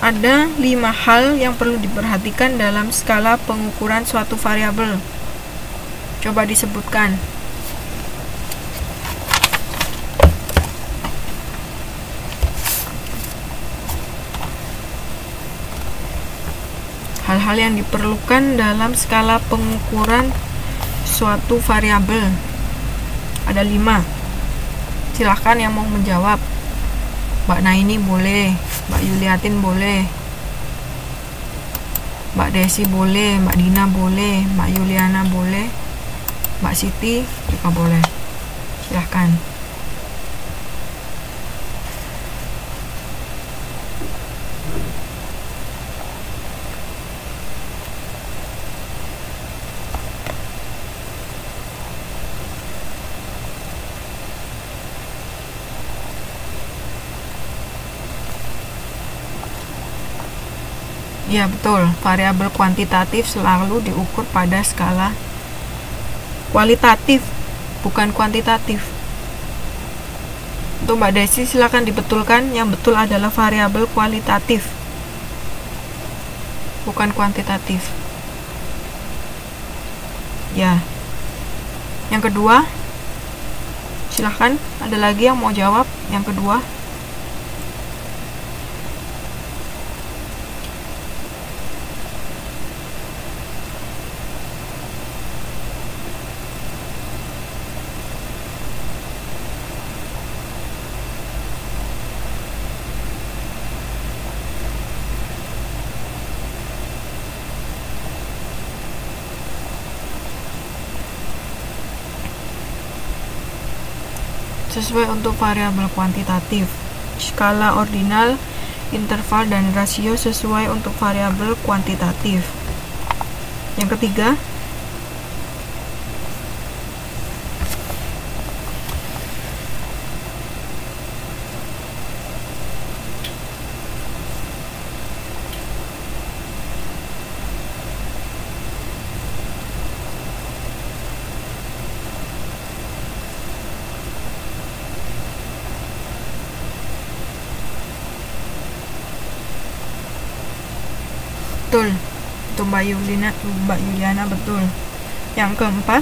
Ada 5 hal yang perlu diperhatikan dalam skala pengukuran suatu variabel. Coba disebutkan. Hal-hal yang diperlukan dalam skala pengukuran suatu variabel. Ada 5. Silahkan yang mau menjawab. Mbak Naini boleh, Mbak Yuliatin boleh, Mbak Desi boleh, Mbak Dina boleh, Mbak Yuliana boleh, Mbak Siti juga boleh. Silahkan. Ya betul, variabel kuantitatif selalu diukur pada skala kualitatif, bukan kuantitatif. Untuk Mbak Desi silakan dibetulkan, yang betul adalah variabel kualitatif, bukan kuantitatif. Ya. Yang kedua, silahkan, ada lagi yang mau jawab yang kedua? Sesuai untuk variabel kuantitatif, skala ordinal, interval, dan rasio sesuai untuk variabel kuantitatif. Yang ketiga, betul. Untuk Mbak Yuliana betul. Yang keempat,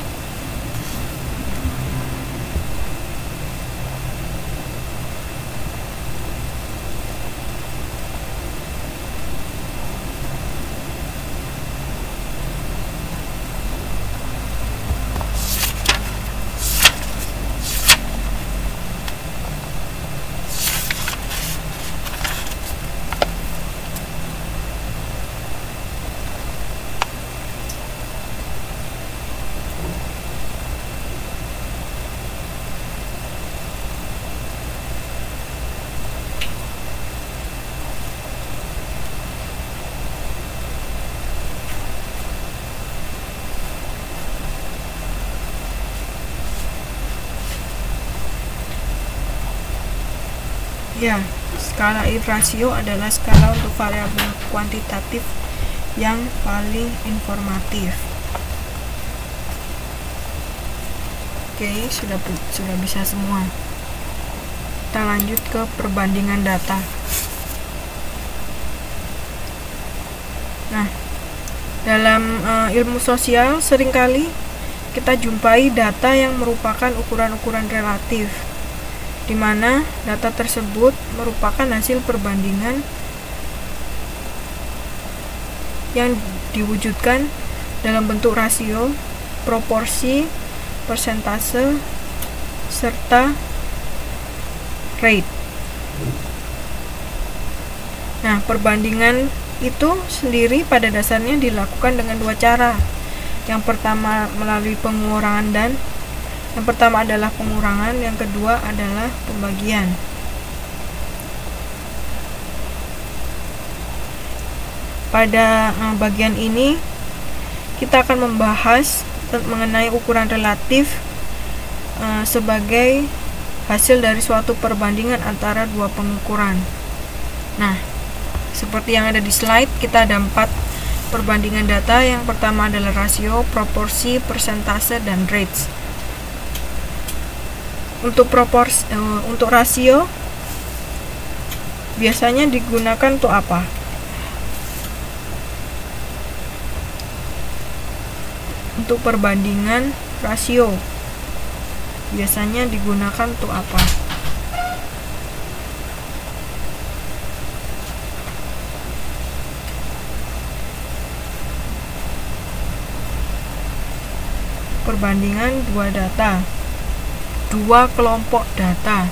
ya, skala rasio adalah skala untuk variabel kuantitatif yang paling informatif. Oke, sudah bisa semua. Kita lanjut ke perbandingan data. Nah, dalam ilmu sosial seringkali kita jumpai data yang merupakan ukuran-ukuran relatif, di mana data tersebut merupakan hasil perbandingan yang diwujudkan dalam bentuk rasio, proporsi, persentase, serta rate. Nah, perbandingan itu sendiri pada dasarnya dilakukan dengan 2 cara. Yang pertama melalui pengurangan dan yang pertama adalah pengurangan, yang kedua adalah pembagian. Pada bagian ini kita akan membahas mengenai ukuran relatif sebagai hasil dari suatu perbandingan antara 2 pengukuran. Nah, seperti yang ada di slide, kita ada 4 perbandingan data. Yang pertama adalah rasio, proporsi, persentase, dan rates. Untuk rasio biasanya digunakan untuk apa? Untuk perbandingan rasio biasanya digunakan untuk apa? Perbandingan dua data, dua kelompok data.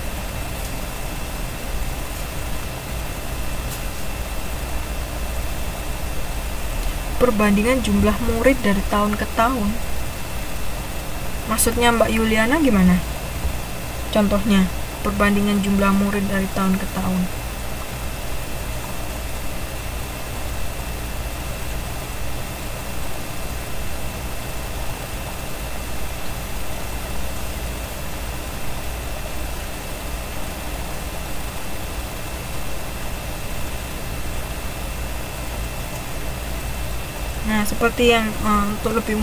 Perbandingan jumlah murid dari tahun ke tahun. Maksudnya Mbak Yuliana gimana? Contohnya, perbandingan jumlah murid dari tahun ke tahun. Nah, seperti yang untuk lebih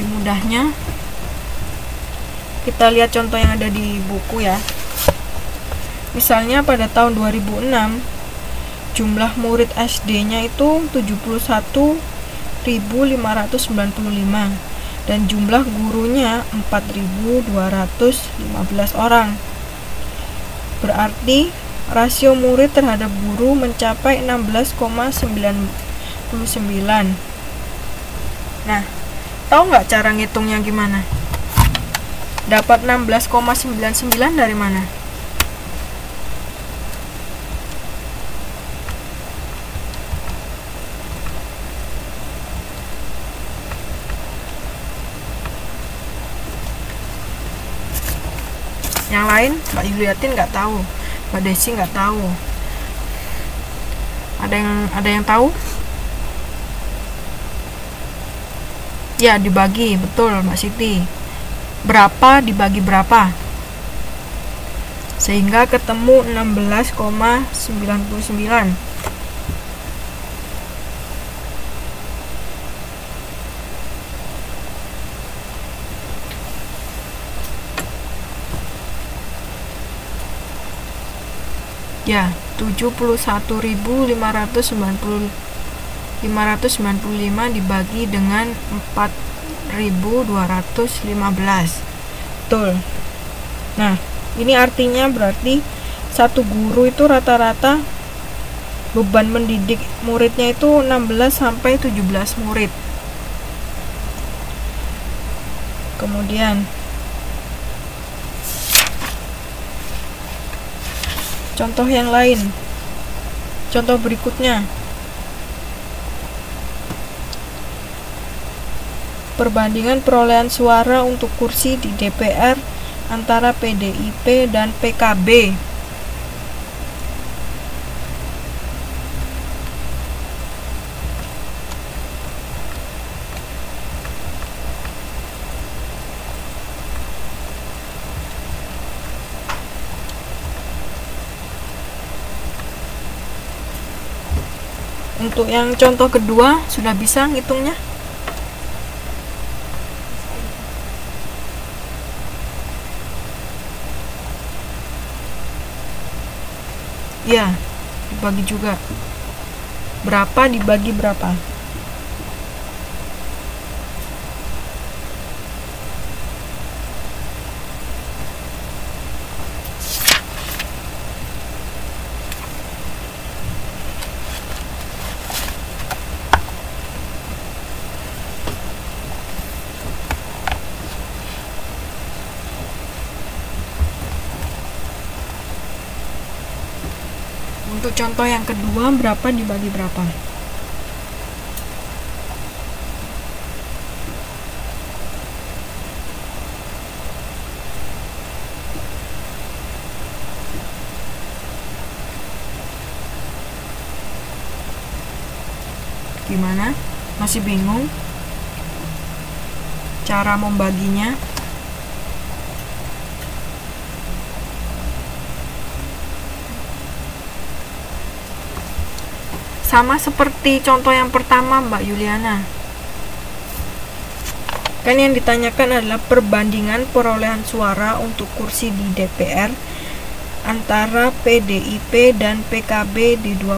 mudahnya kita lihat contoh yang ada di buku ya. Misalnya pada tahun 2006 jumlah murid SD-nya itu 71.595 dan jumlah gurunya 4.215 orang. Berarti rasio murid terhadap guru mencapai 16,99. Nah, tahu nggak cara ngitungnya gimana? Dapat 16,99 dari mana? Yang lain, Mbak Yuliatin nggak tahu, Mbak Desi nggak tahu. Ada yang tahu? Ya, dibagi, betul Mbak Siti. Berapa dibagi berapa? Sehingga ketemu 16,99. Ya, 71.595 dibagi dengan 4.215. Betul. Nah, ini artinya berarti satu guru itu rata-rata beban mendidik muridnya itu 16 sampai 17 murid. Kemudian contoh yang lain. Contoh berikutnya. Perbandingan perolehan suara untuk kursi di DPR antara PDIP dan PKB. Untuk yang contoh kedua, sudah bisa ngitungnya? Ya, dibagi juga. Berapa dibagi berapa? Untuk contoh yang kedua, berapa dibagi berapa? Gimana? Masih bingung cara membaginya? Sama seperti contoh yang pertama Mbak Yuliana. Kan yang ditanyakan adalah perbandingan perolehan suara untuk kursi di DPR antara PDIP dan PKB di dua